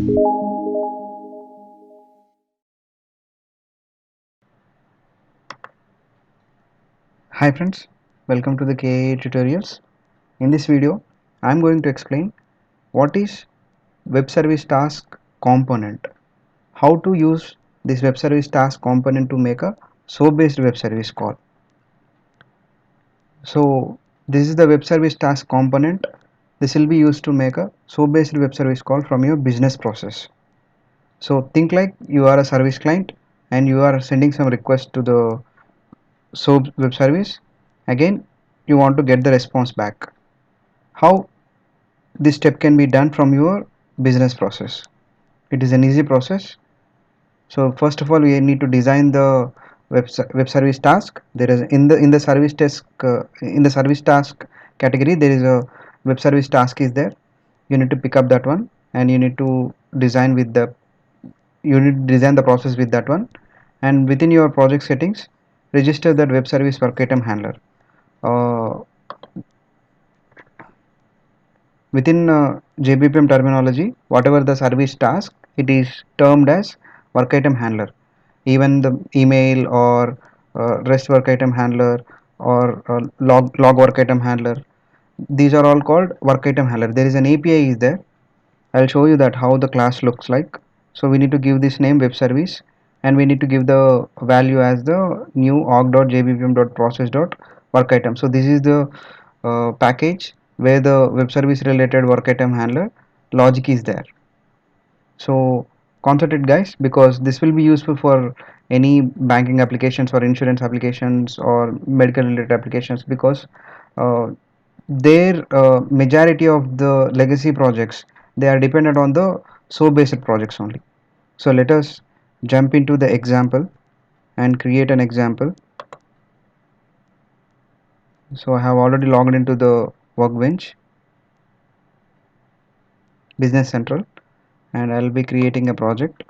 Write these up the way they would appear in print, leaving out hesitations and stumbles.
Hi friends, welcome to the KA tutorials. In this video, I am going to explain what is web service task component, how to use this web service task component to make a SOAP based web service call. So this is the web service task component. This will be used to make a SOAP based web service call from your business process. So think like you are a service client and you are sending some request to the SOAP web service. Again, you want to get the response back. How this step can be done from your business process? It is an easy process. So first of all, we need to design the web service task. There is in the service task in the service task category, there is a web service task is there. You need to pick up that one, and you need to design with the you need to design the process with that one. And within your project settings, register that web service work item handler. uh, Within JBPM terminology, whatever the service task, it is termed as work item handler. Even the email or REST work item handler or log work item handler, these are all called work item handler. There is an API is there. I'll show you that how the class looks like. So we need to give this name web service, and we need to give the value as the new org.jbpm.process.work item. So this is the package where the web service related work item handler logic is there. So concentrate guys, because this will be useful for any banking applications or insurance applications or medical related applications, because uh, their majority of the legacy projects, they are dependent on the SOAP based projects only. So let us jump into the example and create an example. So I have already logged into the Workbench Business Central, and I'll be creating a project.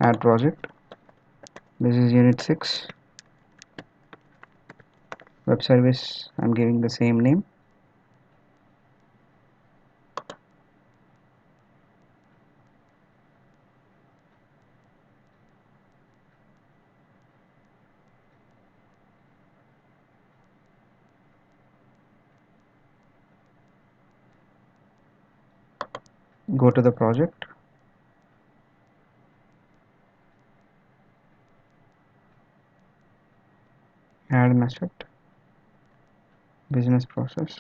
Add project. This is unit 6 web service. I'm giving the same name. Go to the project, add an asset, business process.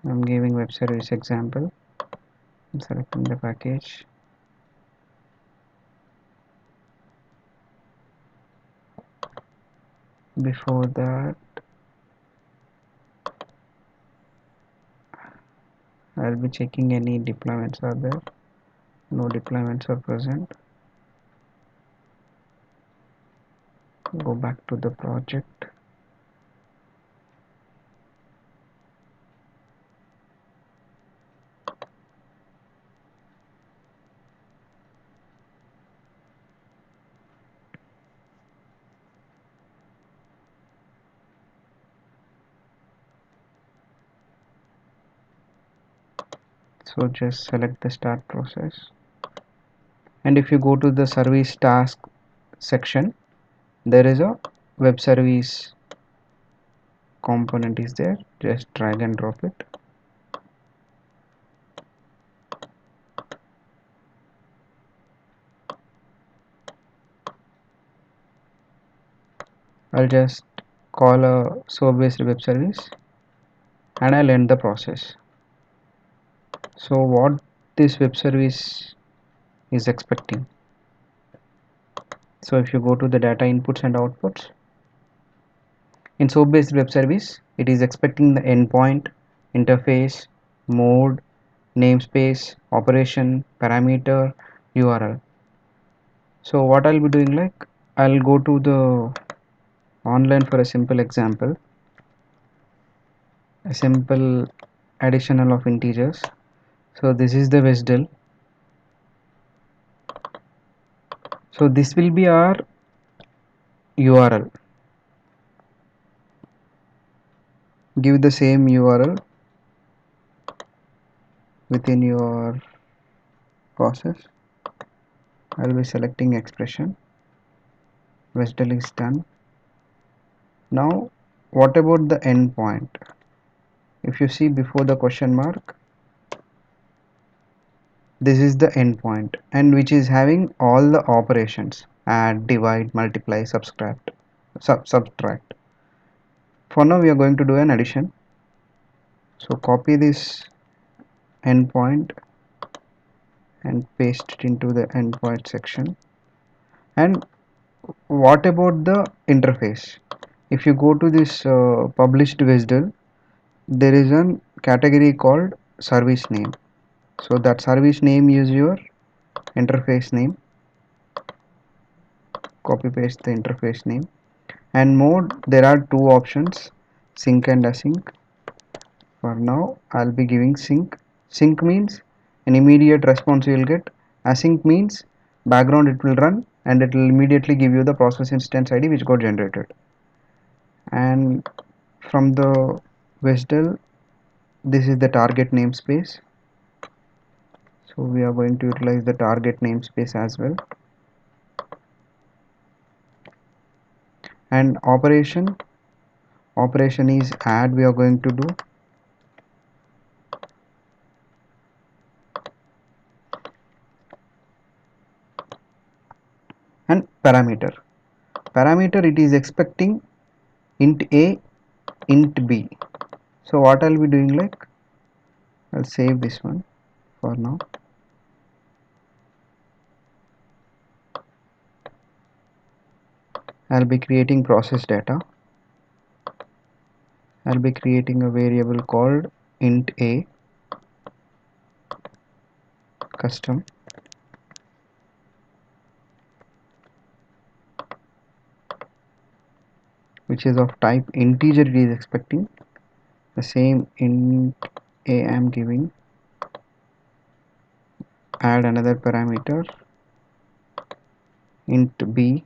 I'm giving web service example. I'm selecting the package. Before that, I'll be checking any deployments are there. No deployments are present. Go back to the project. So just select the start process, and if you go to the service task section, there is a web service component is there. Just drag and drop it. I'll just call a SOAP based web service, and I'll end the process. So what this web service is expecting. So if you go to the data inputs and outputs, in SOAP based web service, it is expecting the endpoint, interface, mode, namespace, operation, parameter, URL. So what I'll be doing, like, I'll go to the online for a simple example, a simple additional of integers. So this is the WSDL. So this will be our URL. give the same URL within your process. I'll be selecting expression. WSDL is done. Now what about the endpoint? If you see before the question mark, this is the endpoint, and which is having all the operations: add, divide, multiply, subtract. For now we are going to do an addition. So copy this endpoint and paste it into the endpoint section. And what about the interface? If you go to this published WSDL, there is a category called service name. So that service name is your interface name. Copy paste the interface name. And mode, there are two options: sync and async. For now I'll be giving sync. Sync means an immediate response you will get. Async means background it will run and it will immediately give you the process instance ID which got generated. And from the WSDL, this is the target namespace. So we are going to utilize the target namespace as well. And operation is add we are going to do. And parameter it is expecting int a, int b. So what I'll be doing, like, I'll save this one for now. I'll be creating process data. I'll be creating a variable called int a custom, which is of type integer. It is expecting the same int a. I'm giving, add another parameter int b,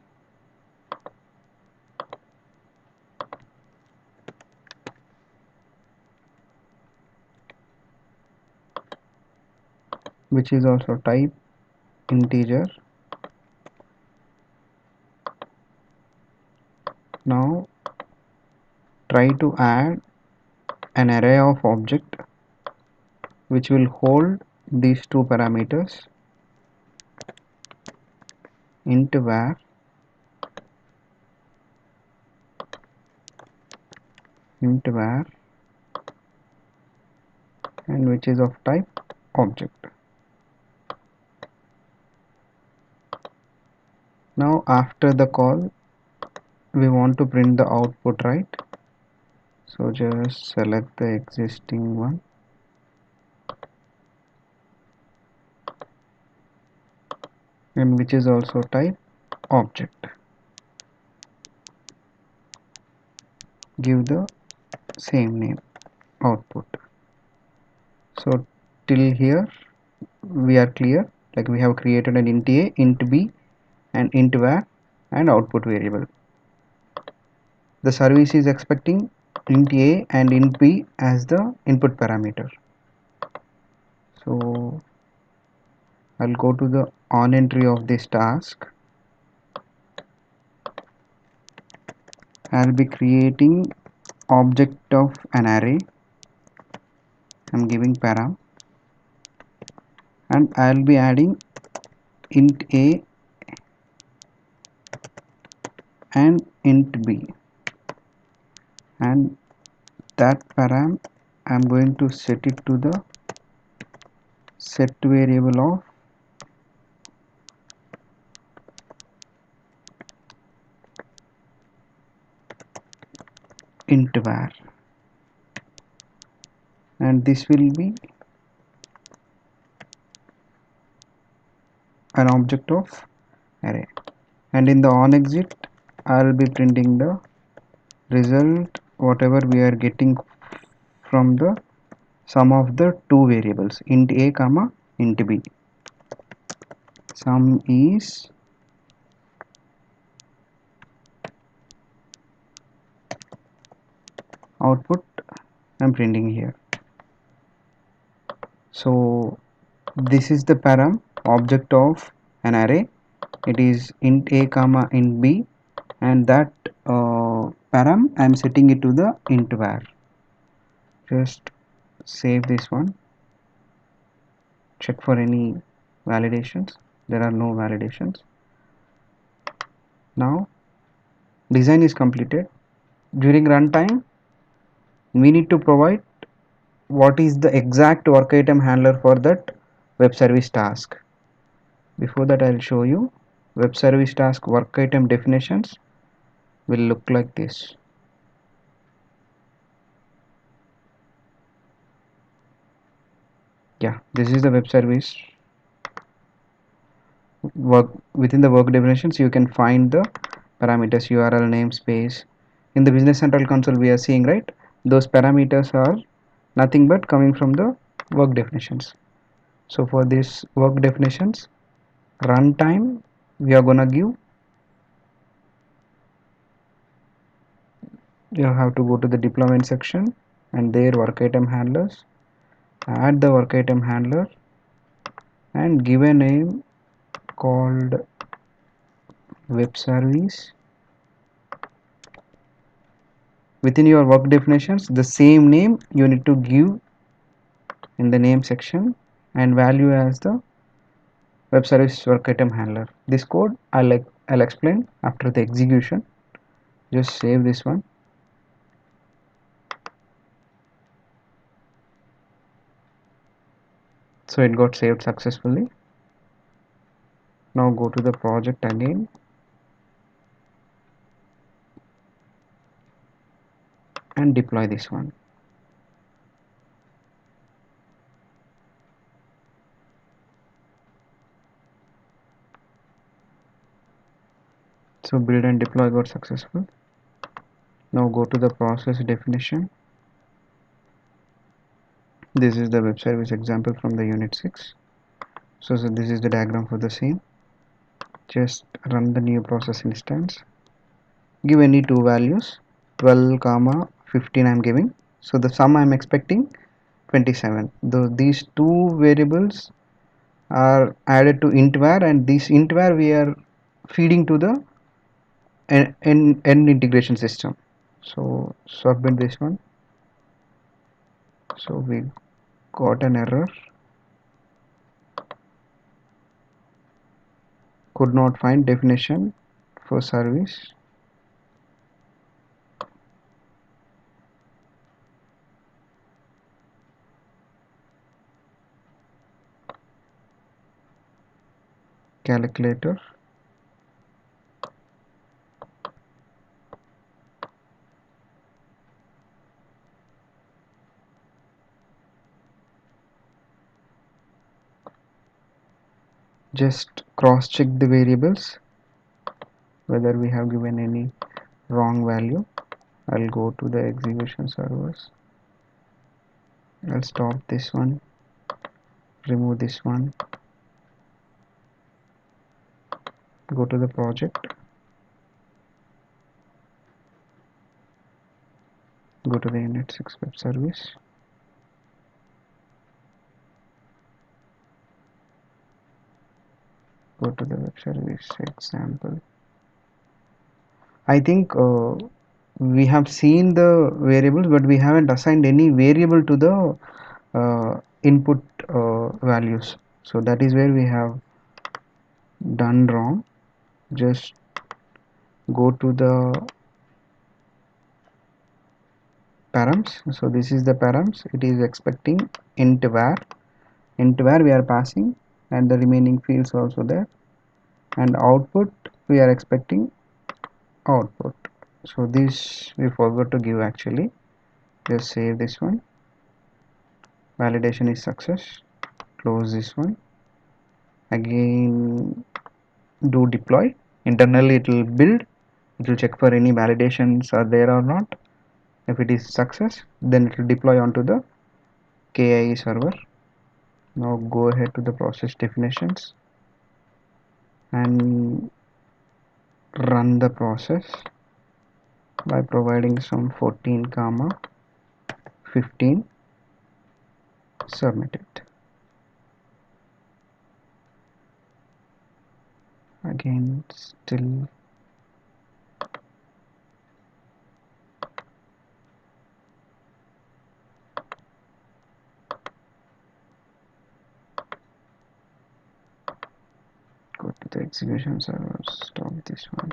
which is also type integer. Now try to add an array of object which will hold these two parameters: int var and which is of type object. Now after the call we want to print the output, right? So just select the existing one and which is also type object. Give the same name, output. So till here we are clear, like we have created an int a, int b and int var and output variable. The service is expecting int a and int b as the input parameter. So I'll go to the on entry of this task. I'll be creating object of an array. I'm giving param and I'll be adding int a and int b, and that param I'm going to set it to the set variable of int var, and this will be an object of array. And in the on exit I'll be printing the result whatever we are getting from the sum of the two variables int a comma int b. Sum is output I'm printing here. So this is the param object of an array. It is int a comma int b, and that param I'm setting it to the int var. Just save this one, check for any validations. There are no validations. Now design is completed. During runtime we need to provide what is the exact work item handler for that web service task. Before that, I'll show you web service task work item definitions will look like this. Yeah, this is the web service work. Within the work definitions you can find the parameters, URL, namespace. In the business central console we are seeing, right, those parameters are nothing but coming from the work definitions. So for this work definitions runtime we are gonna give, you have to go to the deployment section and there work item handlers, add the work item handler and give a name called web service. Within your work definitions the same name you need to give in the name section and value as the web service work item handler. This code I'll explain after the execution. Just save this one. So it got saved successfully. Now go to the project again and deploy this one. So build and deploy got successful. Now go to the process definition. This is the web service example from the unit 6. So this is the diagram for the same. Just run the new process instance, give any two values, 12 comma 15 I'm giving. So the sum I'm expecting 27. Though these two variables are added to int var and this int var we are feeding to the end integration system. So submit this one. So we got an error, could not find definition for service. Calculator, just cross check the variables whether we have given any wrong value. I'll go to the execution servers, I'll stop this one, remove this one, go to the project, go to the unit 6 web service, go to the web service example. I think we have seen the variables but we haven't assigned any variable to the input values, so that is where we have done wrong. Just go to the params. So this is the params, it is expecting int var we are passing and the remaining fields also there, and output we are expecting output. So this we forgot to give actually. Just save this one, validation is success, close this one, again do deploy. Internally it will build, it will check for any validations are there or not. If it is success then it will deploy onto the KIE server. Now go ahead to the process definitions and run the process by providing some 14 comma 15, submit it. Again, still go to the execution server, stop this one.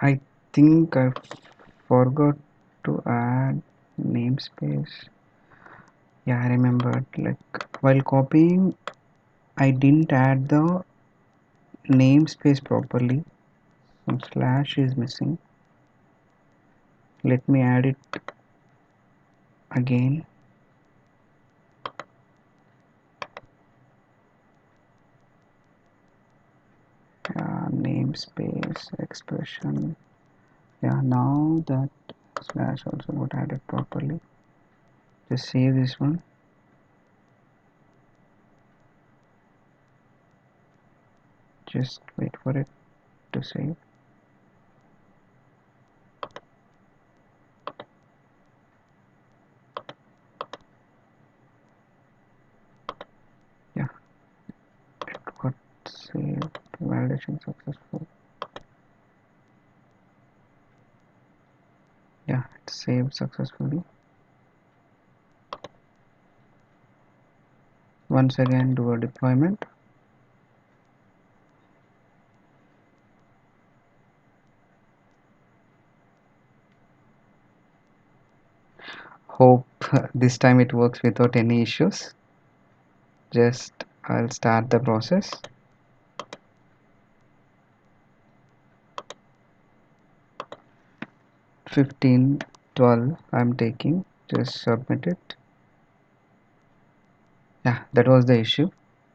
I think I forgot to add namespace. Yeah, I remembered, like while copying I didn't add the namespace properly. Some slash is missing. Let me add it again. Namespace expression. Yeah, now that slash also got added properly. Just save this one. Just wait for it to save. Yeah, it got saved. Validation successful. Yeah, it's saved successfully. Once again, do a deployment. Hope this time it works without any issues. Just I'll start the process. $15, $12 I'm taking. Just submit it. Yeah, that was the issue.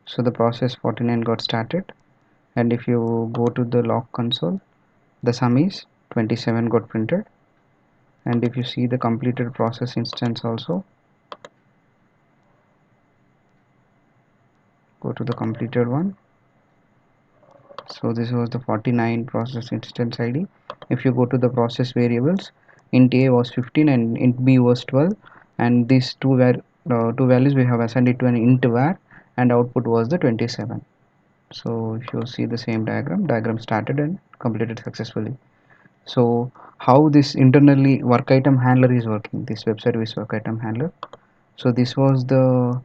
So the process 49 got started, and if you go to the log console, the sum is 27 got printed. And if you see the completed process instance also, go to the completed one. So this was the 49 process instance ID. If you go to the process variables, int a was 15 and int b was 12, and these two values we have assigned it to an int var, and output was the 27. So if you see the same diagram started and completed successfully. So how this internally work item handler is working, this web service work item handler. So this was the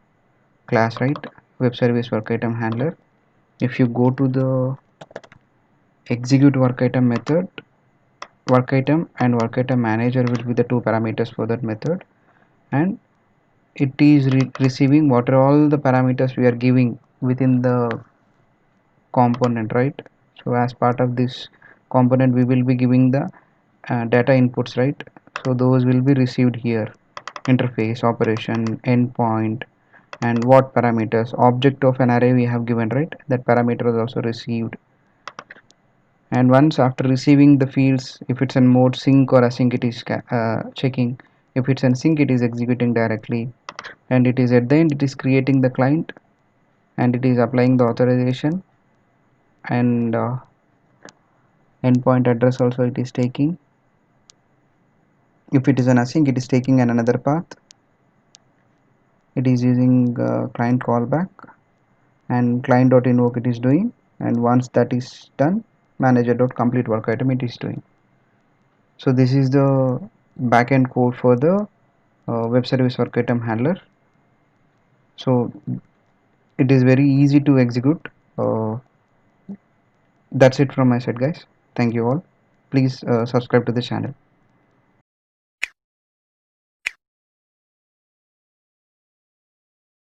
class, right? Web service work item handler. If you go to the execute work item method, work item and work item manager will be the two parameters for that method, and it is receiving what are all the parameters we are giving within the component, right? So as part of this component we will be giving the data inputs, right? So those will be received here: interface, operation, endpoint, and what parameters, object of an array we have given, right? That parameter is also received. And once after receiving the fields, if it's in mode sync or async, it is checking. If it's in sync, it is executing directly, and it is at the end it is creating the client, and it is applying the authorization, and endpoint address also it is taking. If it is an async, it is taking another path. It is using client callback, and client.invoke it is doing, and once that is done, manager.complete work item it is doing. So this is the backend code for the web service work item handler. So it is very easy to execute. That's it from my side, guys. Thank you all. Please subscribe to the channel.